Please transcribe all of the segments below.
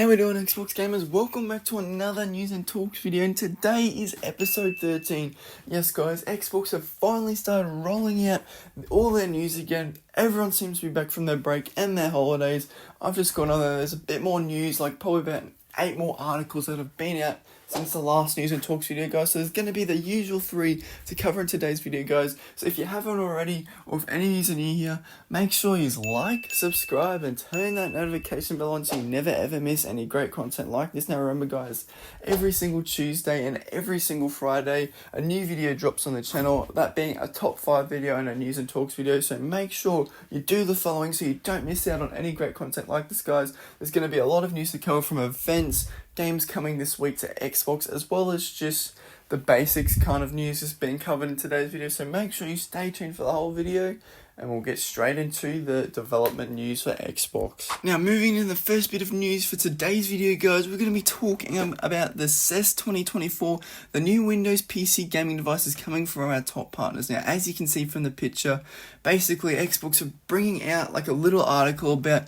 How we doing, Xbox gamers? Welcome back to another news and talks video, and today is episode 13. Yes guys, Xbox have finally started rolling out all their news again. Everyone seems to be back from their break and their holidays. I've just gone on there, there's a bit more news, like probably about 8 more articles that have been out since the last news and talks video, guys. So there's going to be the usual 3 to cover in today's video, guys. So if you haven't already, or if any of you are new here, make sure you like, subscribe, and turn that notification bell on so you never ever miss any great content like this. Now remember guys, every single Tuesday and every single Friday, a new video drops on the channel, that being a top 5 video and a news and talks video. So make sure you do the following so you don't miss out on any great content like this, guys. There's going to be a lot of news to cover from events, games coming this week to Xbox, as well as just the basics kind of news that's being covered in today's video. So make sure you stay tuned for the whole video, and we'll get straight into the development news for Xbox. Now, moving to the first bit of news for today's video, guys, we're going to be talking about the CES 2024, the new Windows PC gaming devices coming from our top partners. Now, as you can see from the picture, basically Xbox are bringing out like a little article about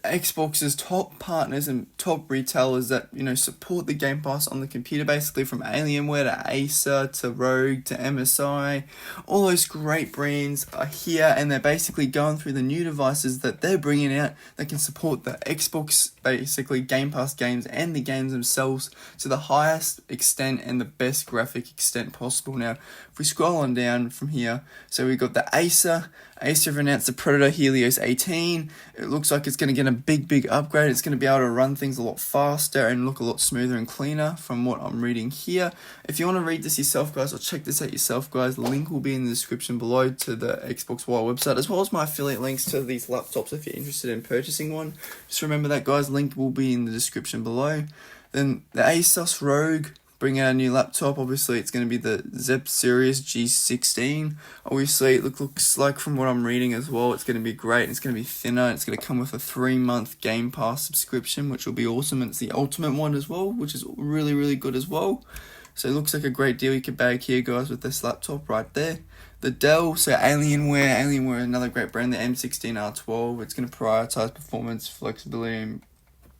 Xbox's top partners and top retailers that, support the Game Pass on the computer, basically from Alienware to Acer to ROG to MSI. All those great brands are here, and they're basically going through the new devices that they're bringing out that can support the Xbox, basically Game Pass games and the games themselves to the highest extent and the best graphic extent possible. Now, if we scroll on down from here, so we've got the Acer have announced the Predator Helios 18. It looks like it's going to get a big upgrade. It's going to be able to run things a lot faster and look a lot smoother and cleaner from what I'm reading here. If you want to read this yourself, guys, or check this out yourself, guys, the link will be in the description below to the Xbox One website, as well as my affiliate links to these laptops if you're interested in purchasing one. Just remember that, guys, link will be in the description below. Then the Asus ROG bring out a new laptop. Obviously it's going to be the Zephyrus G16. Obviously it looks like, from what I'm reading as well, it's going to be great. It's going to be thinner. It's going to come with a 3-month Game Pass subscription, which will be awesome. And it's the ultimate one as well, which is really good as well. So it looks like a great deal you could bag here, guys, with this laptop right there. The Dell, so Alienware, another great brand, the M16R12. It's going to prioritize performance, flexibility, and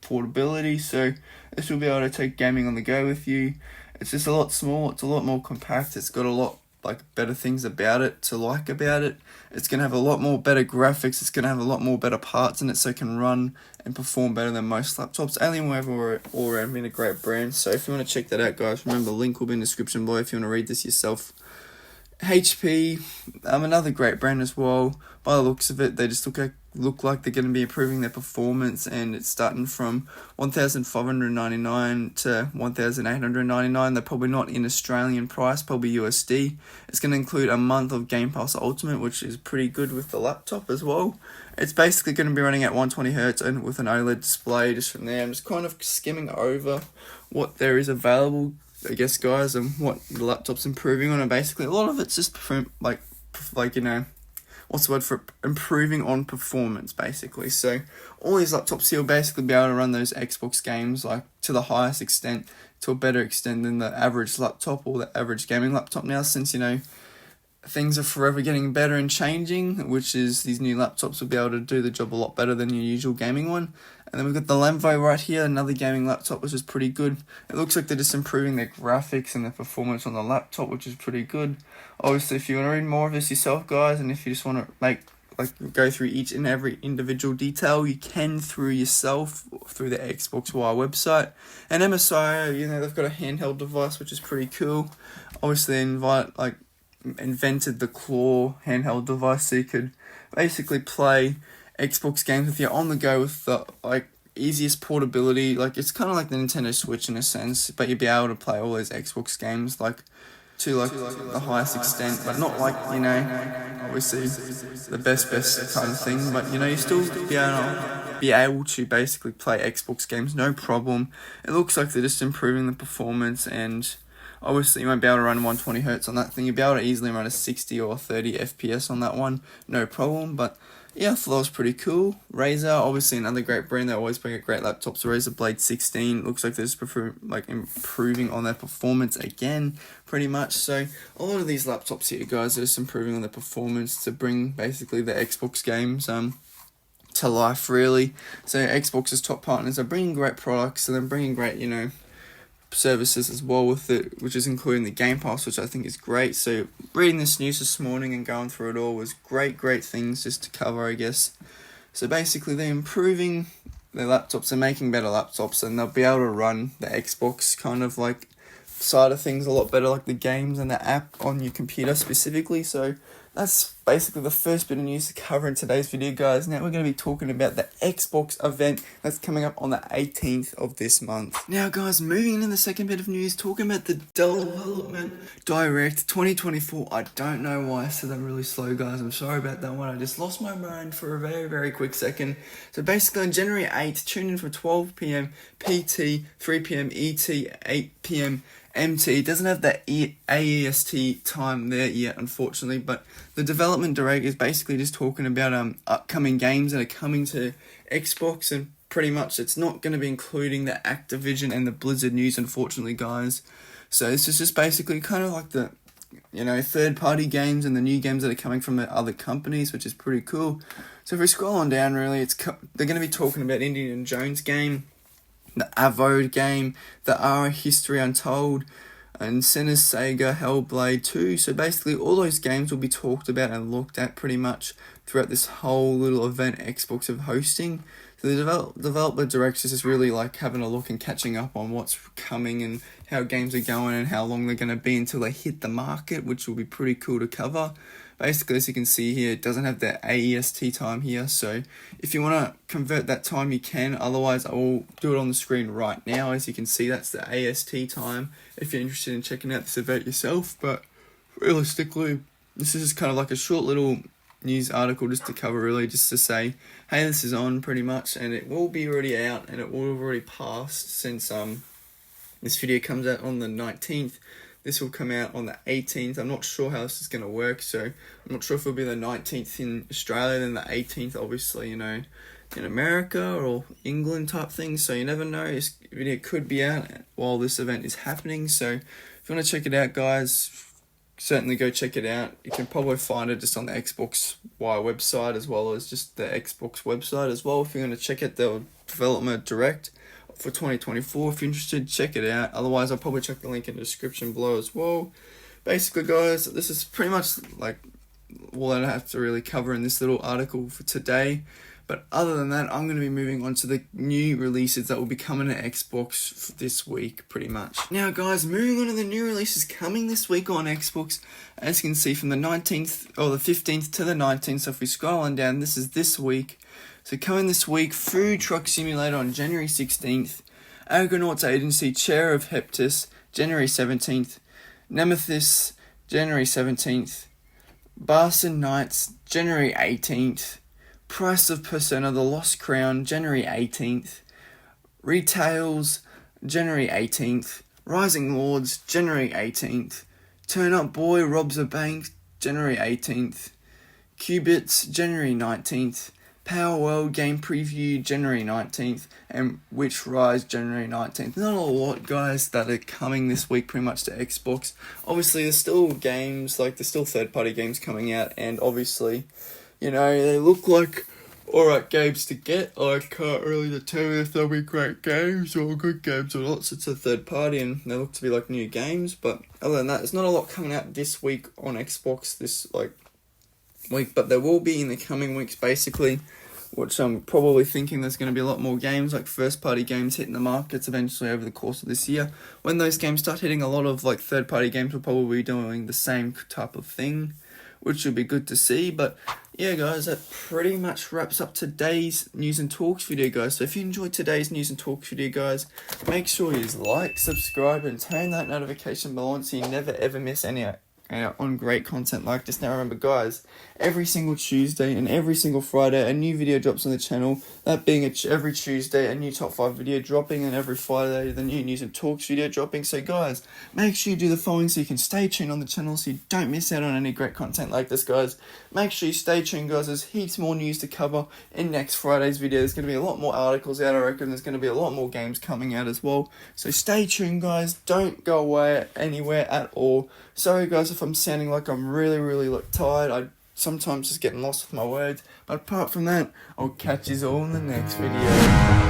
portability, so this will be able to take gaming on the go with you. It's just a lot small, it's a lot more compact, it's got a lot better things about it to like about it. It's going to have a lot more better graphics, it's going to have a lot more better parts in it, so it can run and perform better than most laptops. Alienware have all around been a great brand, so if you want to check that out, guys, remember the link will be in the description below if you want to read this yourself. HP, another great brand as well. By the looks of it, they just look like they're going to be improving their performance, and it's starting from $1,599 to $1,899. They're probably not in Australian price, probably USD. It's going to include a month of Game Pass Ultimate, which is pretty good with the laptop as well. It's basically going to be running at 120Hz and with an OLED display. Just from there, I'm just kind of skimming over what there is available, I guess, guys, and what the laptop's improving on. And basically a lot of it's just what's the word for it? Improving on performance, basically. So all these laptops here will basically be able to run those Xbox games to the highest extent, to a better extent than the average laptop or the average gaming laptop now, since things are forever getting better and changing, which is these new laptops will be able to do the job a lot better than your usual gaming one. And then we've got the Lenovo right here, another gaming laptop, which is pretty good. It looks like they're just improving their graphics and their performance on the laptop, which is pretty good. Obviously, if you want to read more of this yourself, guys, and if you just want to go through each and every individual detail, you can through the Xbox One website. And MSI, they've got a handheld device, which is pretty cool. Obviously, invented the Claw handheld device, so you could basically play Xbox games with you on the go with the easiest portability. It's kind of like the Nintendo Switch in a sense, but you'd be able to play all those Xbox games to the highest extent, but not obviously the best kind of thing, but you still be able to basically play Xbox games no problem. It looks like they're just improving the performance, and obviously you won't be able to run 120Hz on that thing. You'll be able to easily run a 60 or 30 FPS on that one, no problem. But yeah, I thought that was pretty cool. Razer, obviously another great brand. They always bring out great laptops. Razer Blade 16 looks like they're just improving on their performance again, pretty much. So a lot of these laptops here, guys, are just improving on their performance to bring basically the Xbox games to life, really. So Xbox's top partners are bringing great products, and then bringing great, services as well with it, which is including the Game Pass, which I think is great. So reading this news this morning and going through it all was great things just to cover, I guess. So basically they're improving their laptops and making better laptops, and they'll be able to run the Xbox kind of like side of things a lot better, like the games and the app on your computer specifically. So that's basically the first bit of news to cover in today's video, guys. Now we're going to be talking about the Xbox event that's coming up on the 18th of this month. Now, guys, moving into the second bit of news, talking about the Development Direct 2024. I don't know why I said that really slow, guys. I'm sorry about that one. I just lost my mind for a very quick second. So basically on January 8th, tune in for 12 p.m. PT, 3 p.m. ET, 8 p.m. MT. It doesn't have the AEST time there yet, unfortunately, but the Development Direct is basically just talking about upcoming games that are coming to Xbox, and pretty much it's not going to be including the Activision and the Blizzard news, unfortunately, guys. So this is just basically kind of like the third-party games and the new games that are coming from the other companies, which is pretty cool. So if we scroll on down, really, they're going to be talking about Indiana Jones game, the Avode game, the Ara History Untold, and Sena's Sega Hellblade 2. So basically all those games will be talked about and looked at pretty much throughout this whole little event Xbox of hosting. So the Developer Direct is just really like having a look and catching up on what's coming and how games are going and how long they're going to be until they hit the market, which will be pretty cool to cover. Basically, as you can see here, it doesn't have the AEST time here, so if you want to convert that time, you can. Otherwise, I will do it on the screen right now. As you can see, that's the AST time if you're interested in checking out this event yourself. But realistically, this is just kind of like a short little news article just to cover, really, just to say, hey, this is on pretty much, and it will be already out, and it will have already passed since this video comes out on the 19th. This will come out on the 18th. I'm not sure how this is going to work, so I'm not sure if it'll be the 19th in Australia, then the 18th, obviously, in America or England type thing. So you never know. This video could be out while this event is happening. So if you want to check it out, guys, certainly go check it out. You can probably find it just on the Xbox Wire website, as well as just the Xbox website as well. If you're going to check out the Development Direct for 2024, if you're interested, check it out. Otherwise, I'll probably check the link in the description below as well. Basically, guys, this is pretty much like all I have to really cover in this little article for today. But other than that, I'm going to be moving on to the new releases that will be coming to Xbox this week, pretty much. Now, guys, moving on to the new releases coming this week on Xbox. As you can see, from the 19th or the 15th to the 19th. So if we scroll on down, this is this week. So coming this week, Food Truck Simulator on January 16th, Argonauts Agency Chair of Heptus, January 17th, Nemesis, January 17th, Barson Knights, January 18th, Price of Persona The Lost Crown, January 18th, Retails, January 18th, Rising Lords, January 18th, Turn Up Boy Robs a Bank, January 18th, Qubits, January 19th, Power World Game Preview, January 19th, and Witch Rise, January 19th. Not a lot, guys, that are coming this week pretty much to Xbox. Obviously, there's still games, there's still third-party games coming out, and obviously, they look like alright games to get. I can't really determine if they'll be great games or good games or not, since it's a third party and they look to be like new games. But other than that, there's not a lot coming out this week on Xbox this week, but there will be in the coming weeks, basically, which I'm probably thinking there's going to be a lot more games, like first-party games hitting the markets eventually over the course of this year. When those games start hitting, a lot of third-party games will probably be doing the same type of thing, which will be good to see. But yeah, guys, that pretty much wraps up today's News and Talks video, guys. So if you enjoyed today's News and Talks video, guys, make sure you like, subscribe, and turn that notification bell on so you never ever miss any on great content like this. Now remember, guys, every single Tuesday and every single Friday a new video drops on the channel, that being every Tuesday a new top 5 video dropping, and every Friday the new News and Talks video dropping. So guys, make sure you do the following so you can stay tuned on the channel so you don't miss out on any great content like this, guys. Make sure you stay tuned, guys. There's heaps more news to cover in next Friday's video. There's going to be a lot more articles out, I reckon. There's going to be a lot more games coming out as well, so stay tuned, guys. Don't go away anywhere at all. Sorry, guys, if I'm sounding like I'm really tired. I sometimes just getting lost with my words. But apart from that, I'll catch you all in the next video.